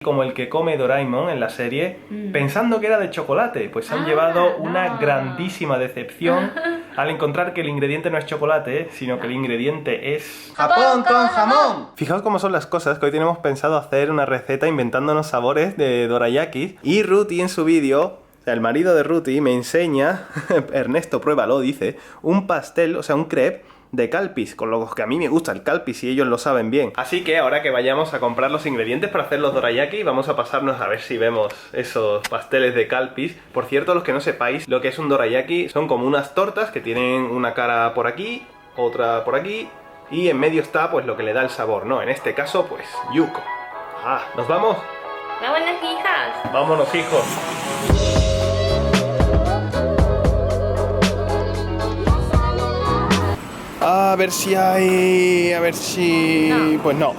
como el que come Doraemon en la serie, pensando que era de chocolate, pues han llevado una grandísima decepción al encontrar que el ingrediente no es chocolate, sino que el ingrediente es... ¡Japón con jamón! Fijaos cómo son las cosas, que hoy tenemos pensado hacer una receta inventándonos sabores de dorayakis, y Ruti en su vídeo... El marido de Ruti me enseña, Ernesto pruébalo, dice, un pastel, o sea, un crepe de calpis, con lo que a mí me gusta el calpis y ellos lo saben bien. Así que ahora que vayamos a comprar los ingredientes para hacer los dorayaki, vamos a pasarnos a ver si vemos esos pasteles de calpis. Por cierto, los que no sepáis lo que es un dorayaki, son como unas tortas que tienen una cara por aquí, otra por aquí, y en medio está pues lo que le da el sabor, ¿no? En este caso, pues, yuko. Ah, ¿nos vamos? Vámonos, hijas. Vámonos, hijos. A ver si hay... a ver si... No. Pues no.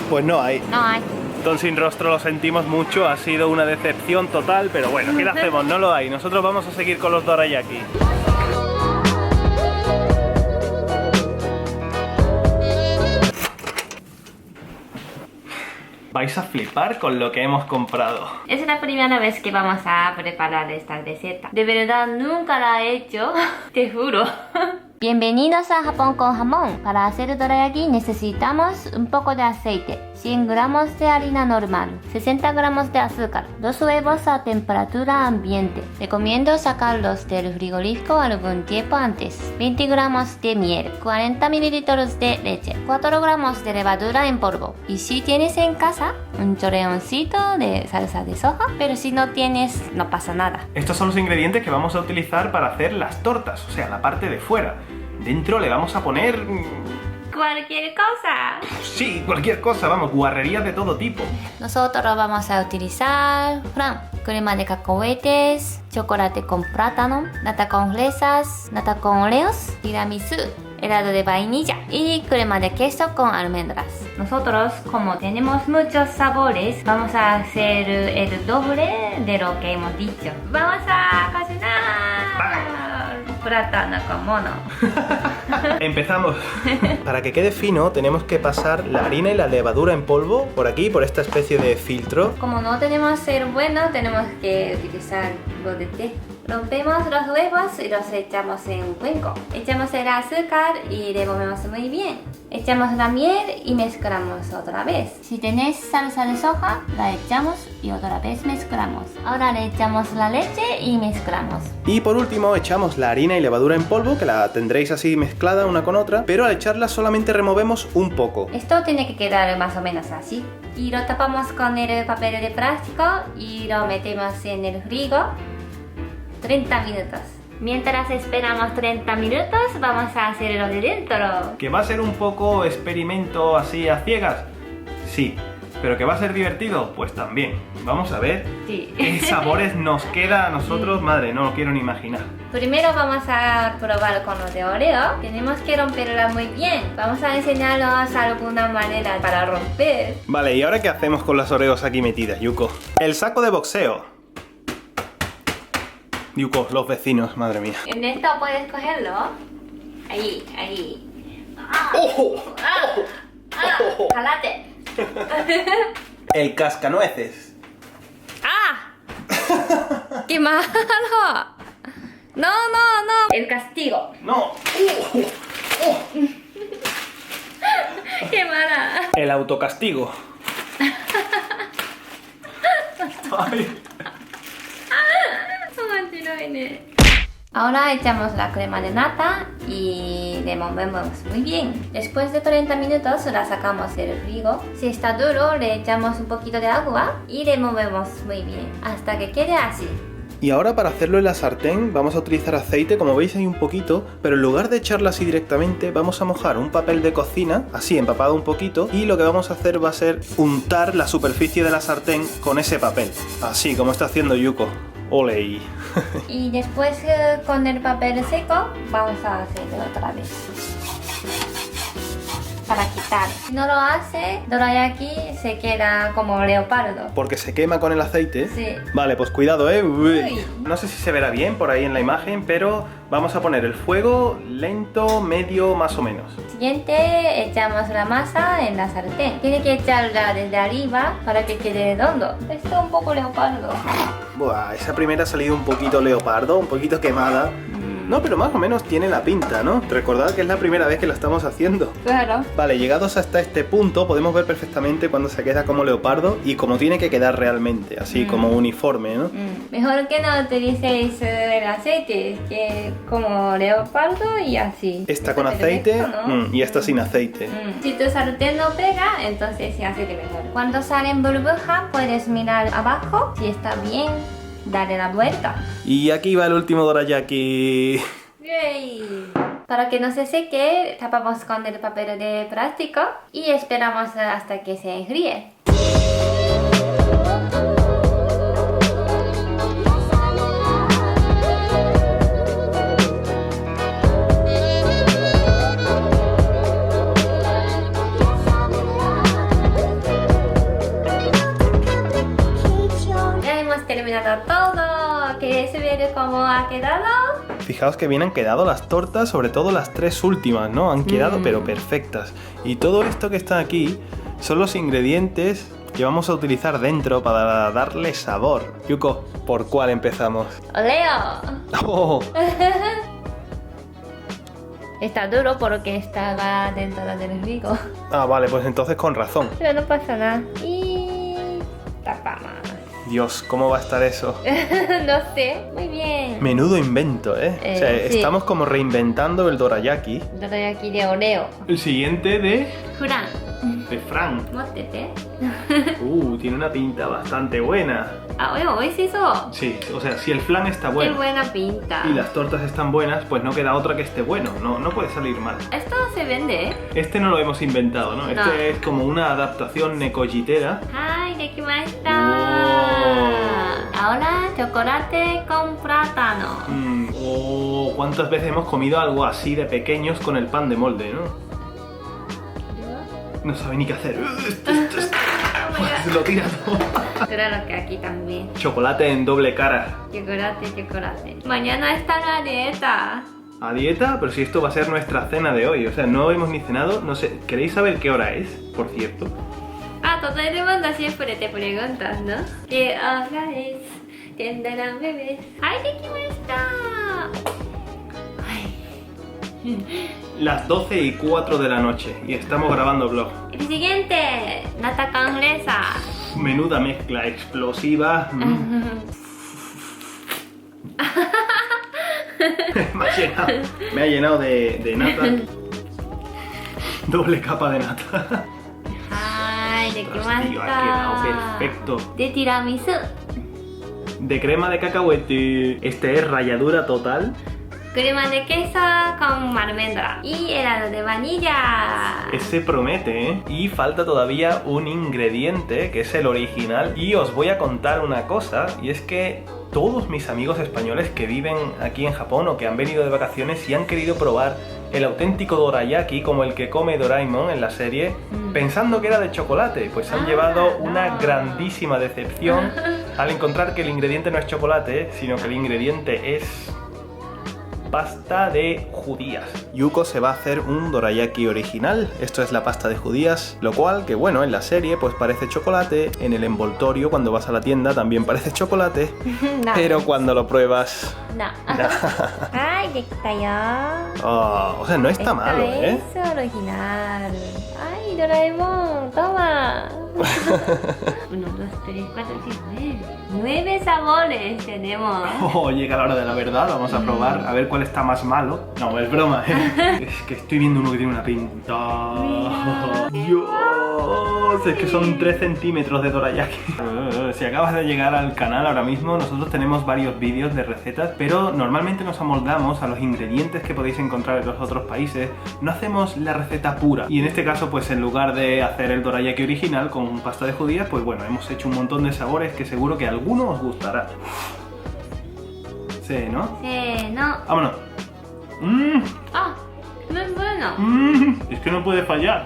Pues no hay. No hay. Don Sin Rostro, lo sentimos mucho, ha sido una decepción total, pero bueno, ¿qué le hacemos? No lo hay. Nosotros vamos a seguir con los dorayaki. Vais a flipar con lo que hemos comprado. Es la primera vez que vamos a preparar esta receta. De verdad, nunca la he hecho. Te juro. Bienvenidos a Japón con jamón. Para hacer dorayaki necesitamos un poco de aceite, 100 gramos de harina normal, 60 gramos de azúcar, 2 huevos a temperatura ambiente. Recomiendo sacarlos del frigorífico algún tiempo antes. 20 gramos de miel, 40 mililitros de leche, 4 gramos de levadura en polvo. Y si tienes en casa, un chorreoncito de salsa de soja, pero si no tienes, no pasa nada. Estos son los ingredientes que vamos a utilizar para hacer las tortas, o sea, la parte de fuera. Dentro le vamos a poner... Cualquier cosa. sí, cualquier cosa, vamos, guarrerías de todo tipo. Nosotros vamos a utilizar flan, crema de cacahuetes, chocolate con plátano, nata con fresas, nata con oreos, tiramisú, helado de vainilla y crema de queso con almendras. Nosotros, como tenemos muchos sabores, vamos a hacer el doble de lo que hemos dicho. ¡Vamos a cocinar! Plátano con mono. Empezamos. Para que quede fino tenemos que pasar la harina y la levadura en polvo por aquí, por esta especie de filtro. Como no tenemos el bueno, tenemos que utilizar lo de té. Rompemos los huevos y los echamos en un cuenco. Echamos el azúcar y removemos muy bien. Echamos la miel y mezclamos otra vez. Si tenéis salsa de soja, la echamos y otra vez mezclamos. Ahora le echamos la leche y mezclamos. Y por último echamos la harina y levadura en polvo, que la tendréis así mezclada una con otra, pero al echarla solamente removemos un poco. Esto tiene que quedar más o menos así. Y lo tapamos con el papel de plástico y lo metemos en el frigo 30 minutos. Mientras esperamos 30 minutos, vamos a hacerlo de dentro. ¿Que va a ser un poco experimento así a ciegas? Sí. ¿Pero que va a ser divertido? Pues también. Vamos a ver Sí. qué sabores nos queda a nosotros. Madre, no lo quiero ni imaginar. Primero vamos a probar con los de Oreo. Tenemos que romperla muy bien. Vamos a enseñaros alguna manera para romper. Vale, ¿y ahora qué hacemos con las Oreos aquí metidas, Yuko? El saco de boxeo. Yuko, los vecinos, madre mía. En esto puedes cogerlo. Ahí, ahí. ¡Ojo! ¡Ojo! ¡Jalate! El cascanueces. ¡Ah! ¡Qué malo! No, no, no. El castigo. ¡No! ¡Qué mala! El autocastigo. Ay. Ahora echamos la crema de nata y removemos muy bien. Después de 30 minutos la sacamos del frigo. Si está duro, le echamos un poquito de agua y removemos muy bien hasta que quede así. Y ahora para hacerlo en la sartén vamos a utilizar aceite, como veis hay un poquito, pero en lugar de echarlo así directamente vamos a mojar un papel de cocina, así empapado un poquito, y lo que vamos a hacer va a ser untar la superficie de la sartén con ese papel, así como está haciendo Yuko. ¡Ole! Y después con el papel seco vamos a hacerlo otra vez. para quitar. Si no lo hace, dorayaki se queda como leopardo. Porque se quema con el aceite. Sí. Vale, pues cuidado, ¿eh? Uy. No sé si se verá bien por ahí en la imagen, pero vamos a poner el fuego lento, medio, más o menos. Siguiente, echamos la masa en la sartén. Tiene que echarla desde arriba para que quede redondo. Está un poco leopardo. Buah, esa primera ha salido un poquito leopardo, un poquito quemada. No, pero más o menos tiene la pinta, ¿no? Recordad que es la primera vez que lo estamos haciendo. Claro. Vale, llegados hasta este punto podemos ver perfectamente cuando se queda como leopardo y como tiene que quedar realmente, así como uniforme, ¿no? Mejor que no utilicéis el aceite, que como leopardo y así. Esta con Está aceite perfecto, ¿no? y esta sin aceite. Si tu sartén no pega, entonces sí aceite mejor. Cuando salen burbujas, puedes mirar abajo si está bien. Darle la vuelta. Y aquí va el último dorayaki. ¡Yay! Para que no se seque, tapamos con el papel de plástico y esperamos hasta que se enfríe. Ya hemos terminado todo. ¿Queréis ver cómo ha quedado? Fijaos que bien han quedado las tortas, sobre todo las tres últimas, ¿no? Han quedado pero perfectas. Y todo esto que está aquí son los ingredientes que vamos a utilizar dentro para darle sabor. Yuko, ¿por cuál empezamos? ¡Oleo! ¡Oh! Está duro porque estaba dentro del frigo. Ah, vale, pues entonces con razón. Pero no pasa nada. Y tapamos. Dios, ¿cómo va a estar eso? No sé. Muy bien. Menudo invento, ¿eh? O sea, Sí. estamos como reinventando el dorayaki. Dorayaki de Oreo. El siguiente de Fran. Fran. Mótete. Tiene una pinta bastante buena. Ah, oye, ¿es eso? Sí, o sea, si el flan está Qué bueno buena pinta. y las tortas están buenas, pues no queda otra que esté bueno. No puede salir mal. Esto se vende, ¿eh? Este no lo hemos inventado, ¿no? Este es como una adaptación necojitera. ¡Ay, dekimashita! Wow. Ahora, chocolate con plátano. ¿Cuántas veces hemos comido algo así de pequeños con el pan de molde, no? No sabe ni qué hacer. Pues lo tira todo. Claro que aquí también. Chocolate en doble cara. Chocolate. Mañana está la dieta. ¿A dieta? Pero si esto va a ser nuestra cena de hoy. O sea, no hemos ni cenado. No sé, ¿queréis saber qué hora es? Por cierto. Ah, todo el mundo siempre te preguntas, ¿no? ¿Qué hora es? Tendrán bebés. ¡Ay, dekimashita! Las 12:04 de la noche y estamos grabando vlog. El siguiente, nata conglesa. Menuda mezcla explosiva. Me ha llenado de nata. Doble capa de nata. ¡Ay, Ostras, tío, ha quedado dekimashita! perfecto. De tiramisú. De crema de cacahuete. Este es ralladura total. Crema de queso con almendra. Y helado de vainilla. Ese promete, ¿eh? Y falta todavía un ingrediente, que es el original. Y os voy a contar una cosa, y es que todos mis amigos españoles que viven aquí en Japón o que han venido de vacaciones y han querido probar el auténtico dorayaki, como el que come Doraemon en la serie, pensando que era de chocolate, pues han llevado una grandísima decepción al encontrar que el ingrediente no es chocolate, sino que el ingrediente es pasta de judías. Yuko se va a hacer un dorayaki original. Esto es la pasta de judías, lo cual, que bueno, en la serie pues parece chocolate, en el envoltorio cuando vas a la tienda también parece chocolate, No. pero cuando lo pruebas... No. ¡Ay, dekitayo! O sea, no está malo, ¿eh? Es original. ¡Ay, Doraemon! ¡Toma! 1, 2, 3, 4, 5, 6. 9 sabores tenemos. Llega la hora de la verdad, vamos a probar a ver cuál está más malo. No, es broma, ¿eh? Es que estoy viendo uno que tiene una pinta... Dios, es que son 3 centímetros de dorayaki. Si acabas de llegar al canal ahora mismo, nosotros tenemos varios vídeos de recetas, pero normalmente nos amoldamos a los ingredientes que podéis encontrar en los otros países. No hacemos la receta pura. Y en este caso, pues en lugar de hacer el dorayaki original con pasta de judías, pues bueno, hemos hecho un montón de sabores que seguro que a alguno os gustará. Sí, ¿no? Sí, no. Vámonos. ¡Ah! Muy bueno. Es que no puede fallar.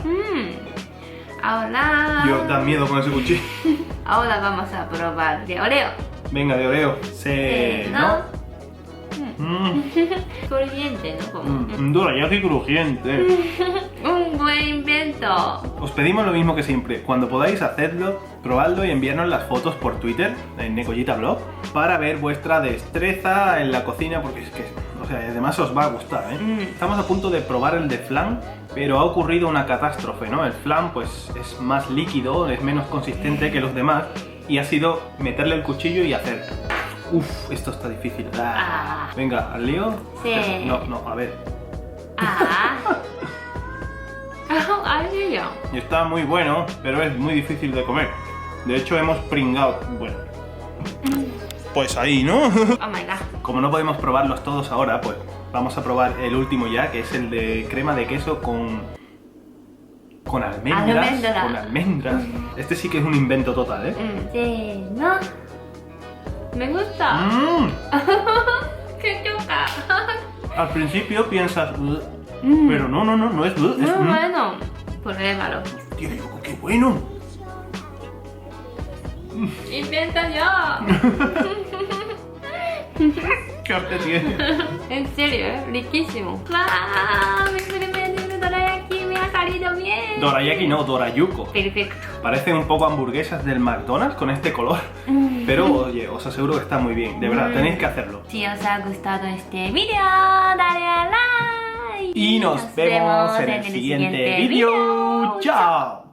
Ahora... Dios, da miedo con ese cuchillo. Ahora vamos a probar de Oreo. Venga, de Oreo. ¿No? Crujiente, ¿no? Como... Dorayaki crujiente. Un buen invento. Os pedimos lo mismo que siempre. Cuando podáis, hacedlo, probadlo y enviarnos las fotos por Twitter, en Nekollita Blog, para ver vuestra destreza en la cocina, porque es que, o sea, además os va a gustar, ¿eh? Estamos a punto de probar el de flan, pero ha ocurrido una catástrofe, ¿no? El flan, pues, es más líquido, es menos consistente que los demás, y ha sido meterle el cuchillo y hacer... Uf, esto está difícil. Venga, ¿al lío? Sí. No, a ver. Así yo. Está muy bueno, pero es muy difícil de comer. De hecho, hemos pringado. Bueno. Pues ahí, ¿no? Oh my god. Como no podemos probarlos todos ahora, pues vamos a probar el último ya, que es el de crema de queso con almendras. Con almendras. Este sí que es un invento total, ¿eh? Sí, ¿no? Me gusta. ¡Qué choca! Al principio piensas, pero no es. Muy bueno. Pruébalo. Tío, qué bueno. Inventa ya. ¿Qué arte tiene? En serio, riquísimo. ¡Wow! Mi primer dorayaki me ha salido bien. Dorayaki no, dorayuko. Perfecto. Parecen un poco hamburguesas del McDonald's con este color. Pero oye, os aseguro que está muy bien. De verdad, tenéis que hacerlo. Si os ha gustado este video, dale a like. Y nos vemos en el siguiente vídeo. ¡Chao!